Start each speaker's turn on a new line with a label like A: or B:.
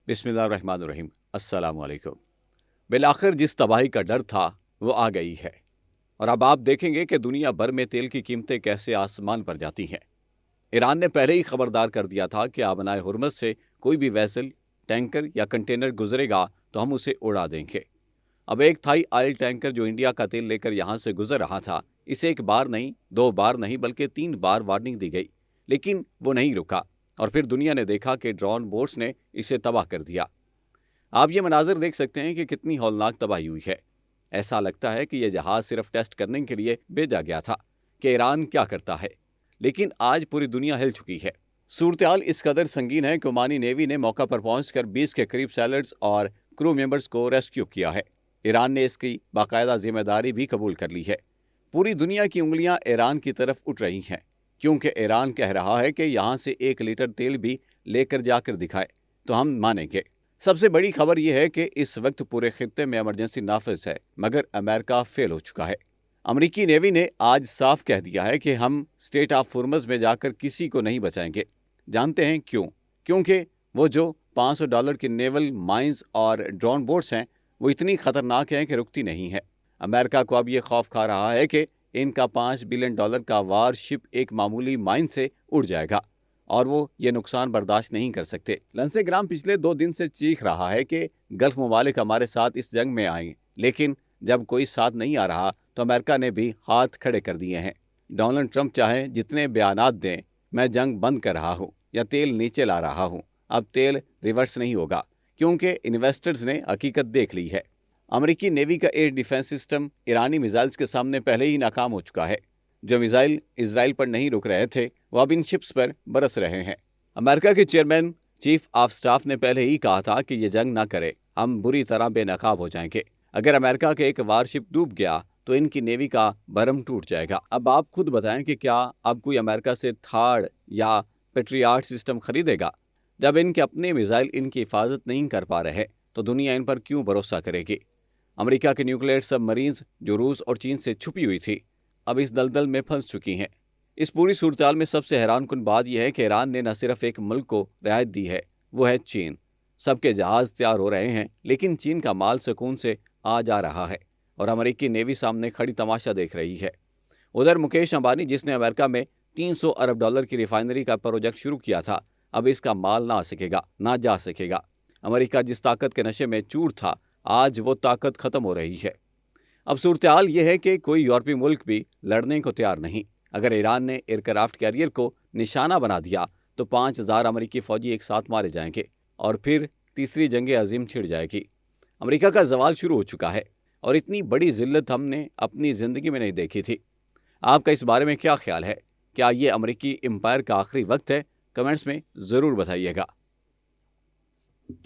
A: بسم اللہ الرحمن الرحیم۔ السلام علیکم۔ بالآخر جس تباہی کا ڈر تھا وہ آ گئی ہے، اور اب آپ دیکھیں گے کہ دنیا بھر میں تیل کی قیمتیں کیسے آسمان پر جاتی ہیں۔ ایران نے پہلے ہی خبردار کر دیا تھا کہ آبنائے ہرمز سے کوئی بھی ویسل، ٹینکر یا کنٹینر گزرے گا تو ہم اسے اڑا دیں گے۔ اب ایک تھائی آئل ٹینکر جو انڈیا کا تیل لے کر یہاں سے گزر رہا تھا، اسے ایک بار نہیں، 2 بار نہیں بلکہ 3 بار وارننگ دی گئی، لیکن وہ نہیں رکا، اور پھر دنیا نے دیکھا کہ ڈرون بوٹس نے اسے تباہ کر دیا۔ آپ یہ مناظر دیکھ سکتے ہیں کہ کتنی ہولناک تباہی ہوئی ہے۔ ایسا لگتا ہے کہ یہ جہاز صرف ٹیسٹ کرنے کے لیے بھیجا گیا تھا کہ ایران کیا کرتا ہے، لیکن آج پوری دنیا ہل چکی ہے۔ صورتحال اس قدر سنگین ہے کہ عمانی نیوی نے موقع پر پہنچ کر 20 کے قریب سیلرز اور کرو ممبرز کو ریسکیو کیا ہے۔ ایران نے اس کی باقاعدہ ذمہ داری بھی قبول کر لی ہے۔ پوری دنیا کی انگلیاں ایران کی طرف اٹھ رہی ہیں، کیونکہ ایران کہہ رہا ہے کہ یہاں سے 1 لیٹر تیل بھی لے کر جا کر دکھائے تو ہم مانیں گے۔ سب سے بڑی خبر یہ ہے کہ اس وقت پورے خطے میں ایمرجنسی نافذ ہے، مگر امریکہ فیل ہو چکا ہے۔ امریکی نیوی نے آج صاف کہہ دیا ہے کہ ہم اسٹیٹ آف ہرمز میں جا کر کسی کو نہیں بچائیں گے۔ جانتے ہیں کیوں؟ کیونکہ وہ جو $500 کی نیول مائنز اور ڈرون بوٹس ہیں وہ اتنی خطرناک ہیں کہ رکتی نہیں ہے۔ امریکہ کو اب یہ خوف کھا رہا ہے کہ ان کا $5 بلین کا وار شپ ایک معمولی مائن سے اڑ جائے گا، اور وہ یہ نقصان برداشت نہیں کر سکتے۔ لنسے گرام پچھلے 2 دن سے چیخ رہا ہے کہ گلف ممالک ہمارے ساتھ اس جنگ میں آئیں، لیکن جب کوئی ساتھ نہیں آ رہا تو امریکہ نے بھی ہاتھ کھڑے کر دیے ہیں۔ ڈونلڈ ٹرمپ چاہے جتنے بیانات دیں، میں جنگ بند کر رہا ہوں یا تیل نیچے لا رہا ہوں، اب تیل ریورس نہیں ہوگا، کیونکہ انویسٹرز نے حقیقت دیکھ لی ہے۔ امریکی نیوی کا ایئر ڈیفنس سسٹم ایرانی میزائلز کے سامنے پہلے ہی ناکام ہو چکا ہے۔ جو میزائل اسرائیل پر نہیں رک رہے تھے وہ اب ان شپس پر برس رہے ہیں۔ امریکہ کے چیئرمین چیف آف سٹاف نے پہلے ہی کہا تھا کہ یہ جنگ نہ کرے، ہم بری طرح بے نقاب ہو جائیں گے۔ اگر امریکہ کے ایک وار شپ ڈوب گیا تو ان کی نیوی کا برم ٹوٹ جائے گا۔ اب آپ خود بتائیں کہ کیا اب کوئی امریکہ سے تھاڈ یا پیٹریاٹ سسٹم خریدے گا؟ جب ان کے اپنے میزائل ان کی حفاظت نہیں کر پا رہے تو دنیا ان پر کیوں بھروسہ کرے گی؟ امریکہ کے نیوکلیئر سب مرینز جو روس اور چین سے چھپی ہوئی تھی، اب اس دلدل میں پھنس چکی ہیں۔ اس پوری صورتحال میں سب سے حیران کن بات یہ ہے کہ ایران نے نہ صرف ایک ملک کو رعایت دی ہے، وہ ہے چین۔ سب کے جہاز تیار ہو رہے ہیں، لیکن چین کا مال سکون سے آ جا رہا ہے، اور امریکی نیوی سامنے کھڑی تماشا دیکھ رہی ہے۔ ادھر مکیش امبانی، جس نے امریکہ میں $300 ارب کی ریفائنری کا پروجیکٹ شروع کیا تھا، اب اس کا مال نہ آ سکے گا، نہ جا سکے گا۔ امریکہ جس طاقت کے نشے میں چور تھا، آج وہ طاقت ختم ہو رہی ہے۔ اب صورتحال یہ ہے کہ کوئی یورپی ملک بھی لڑنے کو تیار نہیں۔ اگر ایران نے ایئر کرافٹ کیریئر کو نشانہ بنا دیا تو 5000 امریکی فوجی ایک ساتھ مارے جائیں گے، اور پھر تیسری جنگ عظیم چھڑ جائے گی۔ امریکہ کا زوال شروع ہو چکا ہے، اور اتنی بڑی ذلت ہم نے اپنی زندگی میں نہیں دیکھی تھی۔ آپ کا اس بارے میں کیا خیال ہے؟ کیا یہ امریکی امپائر کا آخری وقت ہے؟ کمنٹس میں ضرور بتائیے گا۔